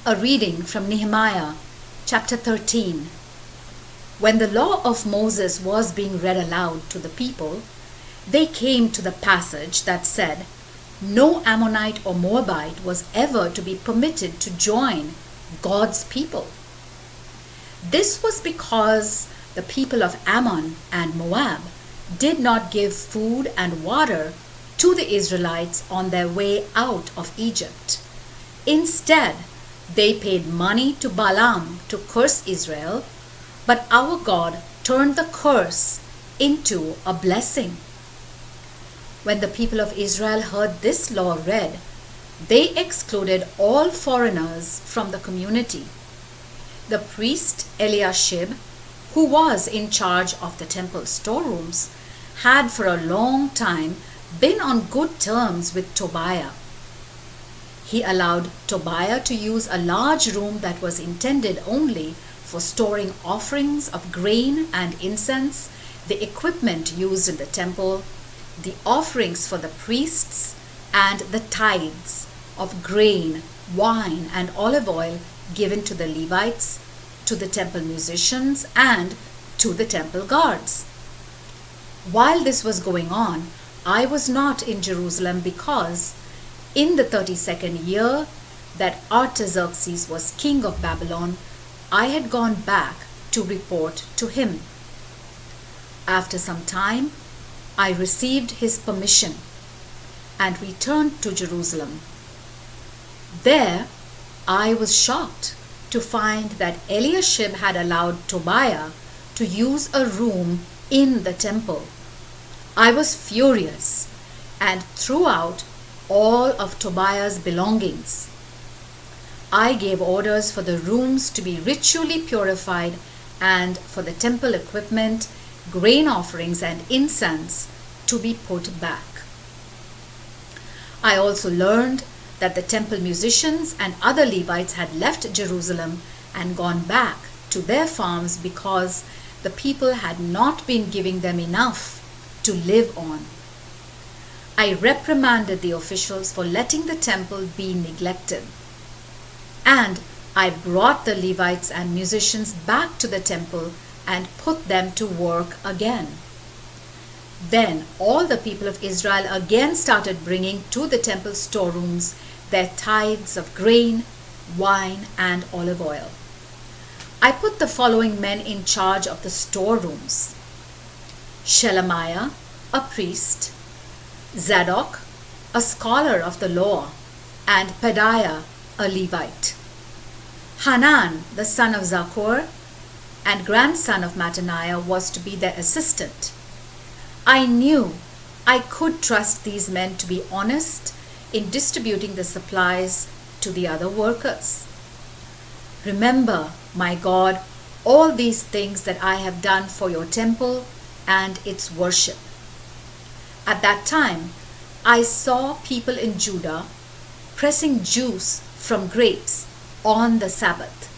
A reading from Nehemiah, chapter 13. When the law of Moses was being read aloud to the people, they came to the passage that said, "No Ammonite or Moabite was ever to be permitted to join God's people." This was because the people of Ammon and Moab did not give food and water to the Israelites on their way out of Egypt. Instead, they paid money to Balaam to curse Israel, but our God turned the curse into a blessing. When the people of Israel heard this law read, they excluded all foreigners from the community. The priest Eliashib, who was in charge of the temple storerooms, had for a long time been on good terms with Tobiah. He allowed Tobiah to use a large room that was intended only for storing offerings of grain and incense, the equipment used in the temple, the offerings for the priests, and the tithes of grain, wine, and olive oil given to the Levites, to the temple musicians, and to the temple guards. While this was going on, I was not in Jerusalem because in the 32nd year that Artaxerxes was king of Babylon, I had gone back to report to him. After some time, I received his permission and returned to Jerusalem. There, I was shocked to find that Eliashib had allowed Tobiah to use a room in the temple. I was furious and threw out all of Tobiah's belongings. I gave orders for the rooms to be ritually purified and for the temple equipment, grain offerings, and incense to be put back. I also learned that the temple musicians and other Levites had left Jerusalem and gone back to their farms because the people had not been giving them enough to live on. I reprimanded the officials for letting the temple be neglected, and I brought the Levites and musicians back to the temple and put them to work again. Then all the people of Israel again started bringing to the temple storerooms their tithes of grain, wine, and olive oil. I put the following men in charge of the storerooms: Shelemiah, a priest; Zadok, a scholar of the law; and Pedaiah, a Levite. Hanan, the son of Zaccur and grandson of Mattaniah, was to be their assistant. I knew I could trust these men to be honest in distributing the supplies to the other workers. Remember, my God, all these things that I have done for your temple and its worship. At that time, I saw people in Judah pressing juice from grapes on the Sabbath.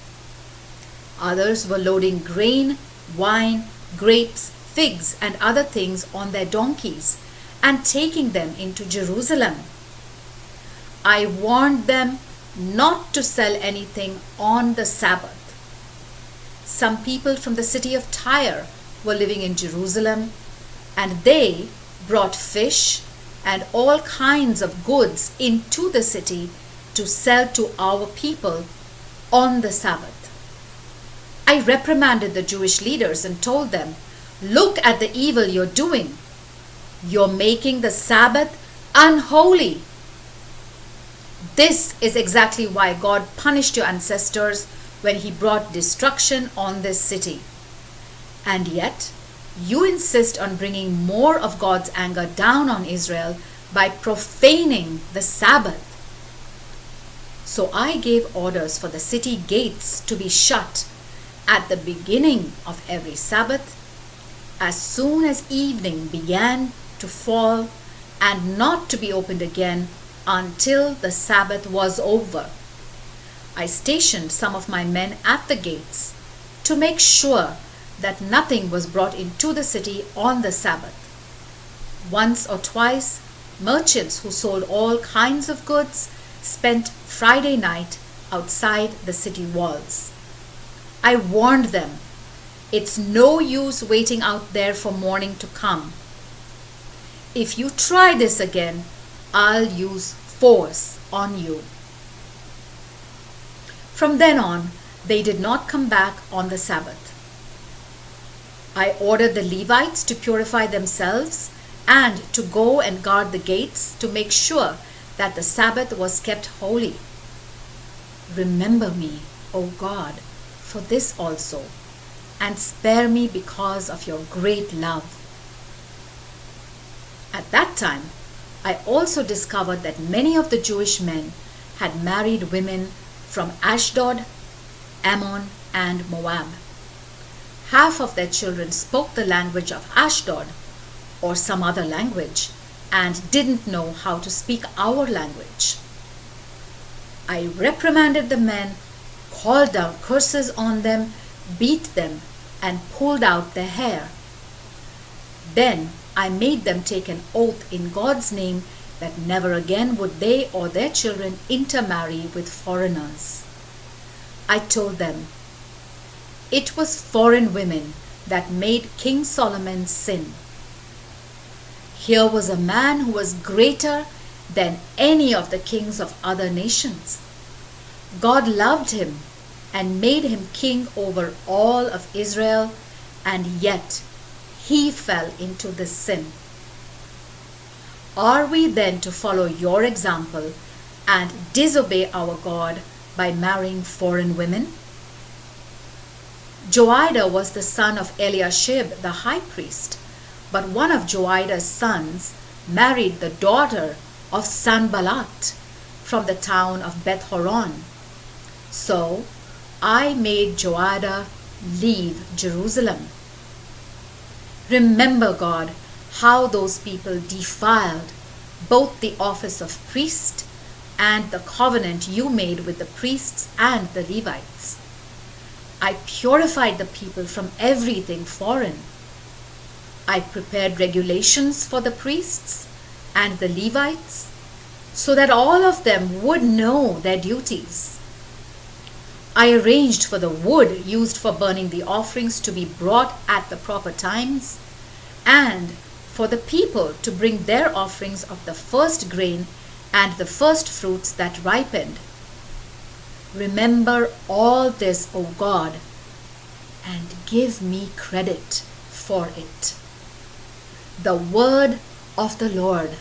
Others were loading grain, wine, grapes, figs, and other things on their donkeys and taking them into Jerusalem. I warned them not to sell anything on the Sabbath. Some people from the city of Tyre were living in Jerusalem, and they brought fish and all kinds of goods into the city to sell to our people on the Sabbath. I reprimanded the Jewish leaders and told them, "Look at the evil you're doing. You're making the Sabbath unholy. This is exactly why God punished your ancestors when he brought destruction on this city. And yet, you insist on bringing more of God's anger down on Israel by profaning the Sabbath." So I gave orders for the city gates to be shut at the beginning of every Sabbath, as soon as evening began to fall, and not to be opened again until the Sabbath was over. I stationed some of my men at the gates to make sure that nothing was brought into the city on the Sabbath. Once or twice, merchants who sold all kinds of goods spent Friday night outside the city walls. I warned them, it's no use waiting out there for morning to come. If you try this again, I'll use force on you. From then on, they did not come back on the Sabbath. I ordered the Levites to purify themselves and to go and guard the gates to make sure that the Sabbath was kept holy. Remember me, O God, for this also, and spare me because of your great love. At that time, I also discovered that many of the Jewish men had married women from Ashdod, Ammon, and Moab. Half of their children spoke the language of Ashdod or some other language and didn't know how to speak our language. I reprimanded the men, called down curses on them, beat them, and pulled out their hair. Then I made them take an oath in God's name that never again would they or their children intermarry with foreigners. I told them, it was foreign women that made King Solomon sin. Here was a man who was greater than any of the kings of other nations. God loved him and made him king over all of Israel, and yet he fell into this sin. Are we then to follow your example and disobey our God by marrying foreign women? Joiada was the son of Eliashib the high priest, but one of Joiada's sons married the daughter of Sanballat from the town of Beth Horon. So I made Joiada leave Jerusalem. Remember, God, how those people defiled both the office of priest and the covenant you made with the priests and the Levites. I purified the people from everything foreign. I prepared regulations for the priests and the Levites so that all of them would know their duties. I arranged for the wood used for burning the offerings to be brought at the proper times, and for the people to bring their offerings of the first grain and the first fruits that ripened. Remember all this, O God, and give me credit for it. The word of the Lord.